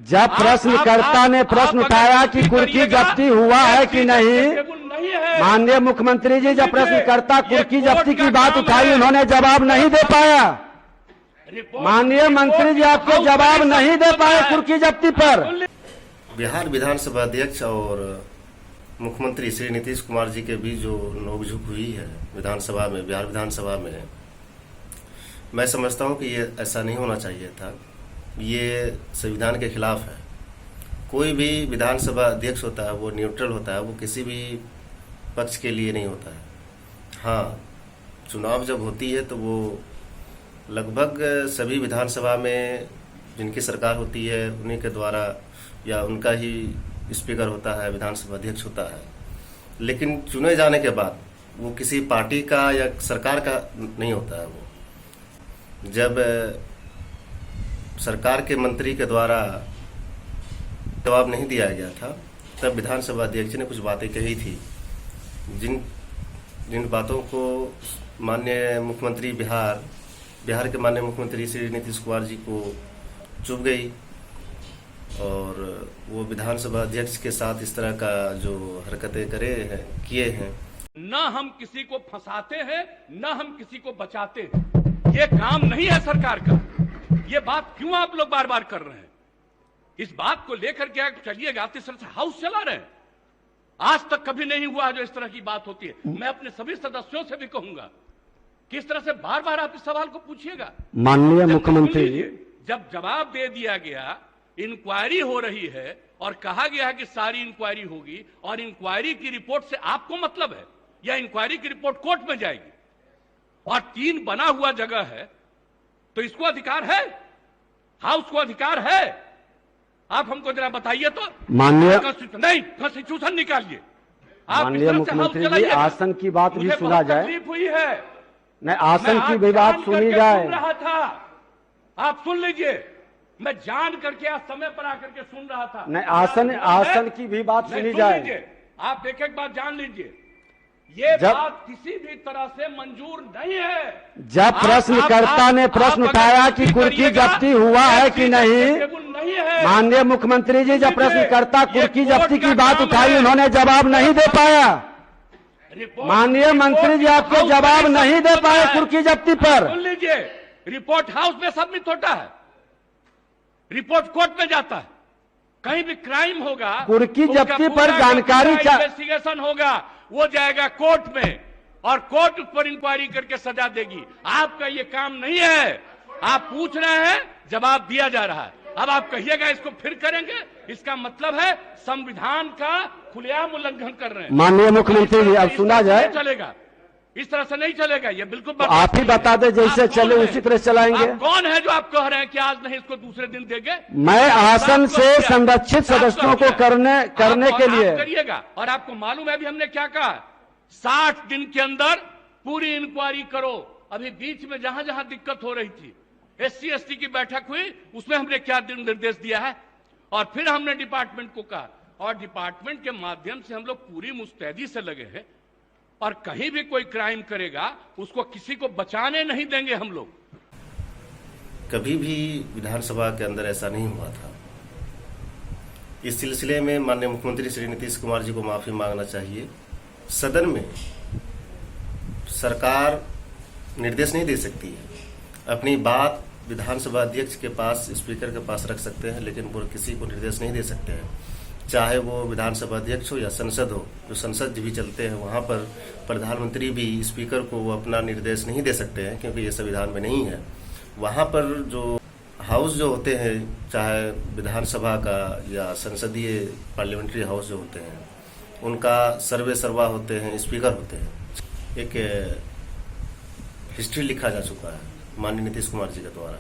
जब प्रश्नकर्ता ने प्रश्न उठाया कि कुर्की जब्ती हुआ है कि नहीं, माननीय मुख्यमंत्री जी जब प्रश्नकर्ता कुर्की जब्ती की बात उठाई उन्होंने जवाब नहीं दे पाया। माननीय मंत्री जी आपको जवाब नहीं दे पाए कुर्की जब्ती पर। बिहार विधानसभा अध्यक्ष और मुख्यमंत्री श्री नीतीश कुमार जी के बीच जो नोकझोंक हुई है विधानसभा में, बिहार विधानसभा में, मैं समझता हूं कि ये ऐसा नहीं होना चाहिए था। ये संविधान के खिलाफ है। कोई भी विधानसभा अध्यक्ष होता है वो न्यूट्रल होता है, वो किसी भी पक्ष के लिए नहीं होता है। हाँ, चुनाव जब होती है तो वो लगभग सभी विधानसभा में जिनकी सरकार होती है उन्हीं के द्वारा या उनका ही स्पीकर होता है, विधानसभा अध्यक्ष होता है। लेकिन चुने जाने के बाद वो किसी पार्टी का या सरकार का नहीं होता है। वो जब सरकार के मंत्री के द्वारा जवाब नहीं दिया गया था तब विधानसभा अध्यक्ष ने कुछ बातें कही थी, जिन बातों को माननीय मुख्यमंत्री बिहार के माननीय मुख्यमंत्री श्री नीतीश कुमार जी को चुभ गई और वो विधानसभा अध्यक्ष के साथ इस तरह का जो हरकतें किए हैं। न हम किसी को फंसाते हैं न हम किसी को बचाते हैं, ये काम नहीं है सरकार का। ये बात क्यों आप लोग बार बार कर रहे हैं? इस बात को लेकर के चलिएगा, इस तरह से हाउस चला रहे हैं। आज तक कभी नहीं हुआ जो इस तरह की बात होती है। मैं अपने सभी सदस्यों से भी कहूंगा किस तरह से बार बार आप इस सवाल को पूछिएगा। माननीय मुख्यमंत्री, जब जवाब दे दिया गया, इंक्वायरी हो रही है और कहा गया है कि सारी इंक्वायरी होगी और इंक्वायरी की रिपोर्ट से आपको मतलब है या इंक्वायरी की रिपोर्ट कोर्ट में जाएगी और 3 बना हुआ जगह है तो इसको अधिकार है, हाउस को अधिकार है। आप हमको जरा बताइए तो। माननीय नहीं, कॉन्स्टिट्यूशन निकालिए। माननीय मुख्यमंत्री जी, आसन की बात भी सुना जाए। तकलीफ हुई है, नहीं, आसन की भी बात सुनी जाए। सुन रहा था, आप सुन लीजिए। मैं जान करके आज समय पर आकर के सुन रहा था। नहीं, आसन की भी बात सुनी जाए। आप एक एक बात जान लीजिए। ये बात किसी भी तरह से मंजूर नहीं है। जब प्रश्नकर्ता ने प्रश्न उठाया कि कुर्की जब्ती हुआ है कि नहीं, माननीय मुख्यमंत्री जी जब प्रश्नकर्ता कुर्की जब्ती की बात उठाई उन्होंने जवाब नहीं दे पाया। माननीय मंत्री जी आपको जवाब नहीं दे पाए कुर्की जब्ती पर। सुन लीजिए, रिपोर्ट हाउस में सबमिट होता है, रिपोर्ट कोर्ट में जाता है। कहीं भी क्राइम होगा, कुर्की जब्ती पर जानकारी इन्वेस्टिगेशन होगा, वो जाएगा कोर्ट में और कोर्ट उस पर इंक्वायरी करके सजा देगी। आपका ये काम नहीं है। आप पूछ रहे हैं, जवाब दिया जा रहा है। अब आप कहिएगा इसको फिर करेंगे, इसका मतलब है संविधान का खुलेआम उल्लंघन कर रहे हैं। माननीय मुख्यमंत्री जी, अब सुना जाए। चलेगा, इस तरह से नहीं चलेगा। ये बिल्कुल तो आप ही बता दें, जैसे चले उसी तरह चलाएंगे। कौन है जो आप कह रहे हैं कि आज नहीं इसको दूसरे दिन देंगे? मैं आसन से संरक्षित सदस्यों को करने के लिए करिएगा। और आपको मालूम है अभी हमने क्या कहा, 60 दिन के अंदर पूरी इंक्वायरी करो। अभी बीच में जहां जहां दिक्कत हो रही थी, SC ST की बैठक हुई, उसमें हमने क्या निर्देश दिया है और फिर हमने डिपार्टमेंट को कहा और डिपार्टमेंट के माध्यम से हम लोग पूरी मुस्तैदी से लगे हैं और कहीं भी कोई क्राइम करेगा उसको किसी को बचाने नहीं देंगे हम लोग। कभी भी विधानसभा के अंदर ऐसा नहीं हुआ था। इस सिलसिले में माननीय मुख्यमंत्री श्री नीतीश कुमार जी को माफी मांगना चाहिए। सदन में सरकार निर्देश नहीं दे सकती है। अपनी बात विधानसभा अध्यक्ष के पास, स्पीकर के पास रख सकते हैं, लेकिन वो किसी को निर्देश नहीं दे सकते हैं। चाहे वो विधानसभा अध्यक्ष हो या संसद हो, जो संसद भी चलते हैं वहाँ पर प्रधानमंत्री भी स्पीकर को वो अपना निर्देश नहीं दे सकते हैं, क्योंकि ये संविधान में नहीं है। वहाँ पर जो हाउस जो होते हैं, चाहे विधानसभा का या संसदीय पार्लियामेंट्री हाउस जो होते हैं, उनका सर्वे सर्वा होते हैं, स्पीकर होते हैं। एक हिस्ट्री लिखा जा चुका है माननीय नीतीश कुमार जी के द्वारा।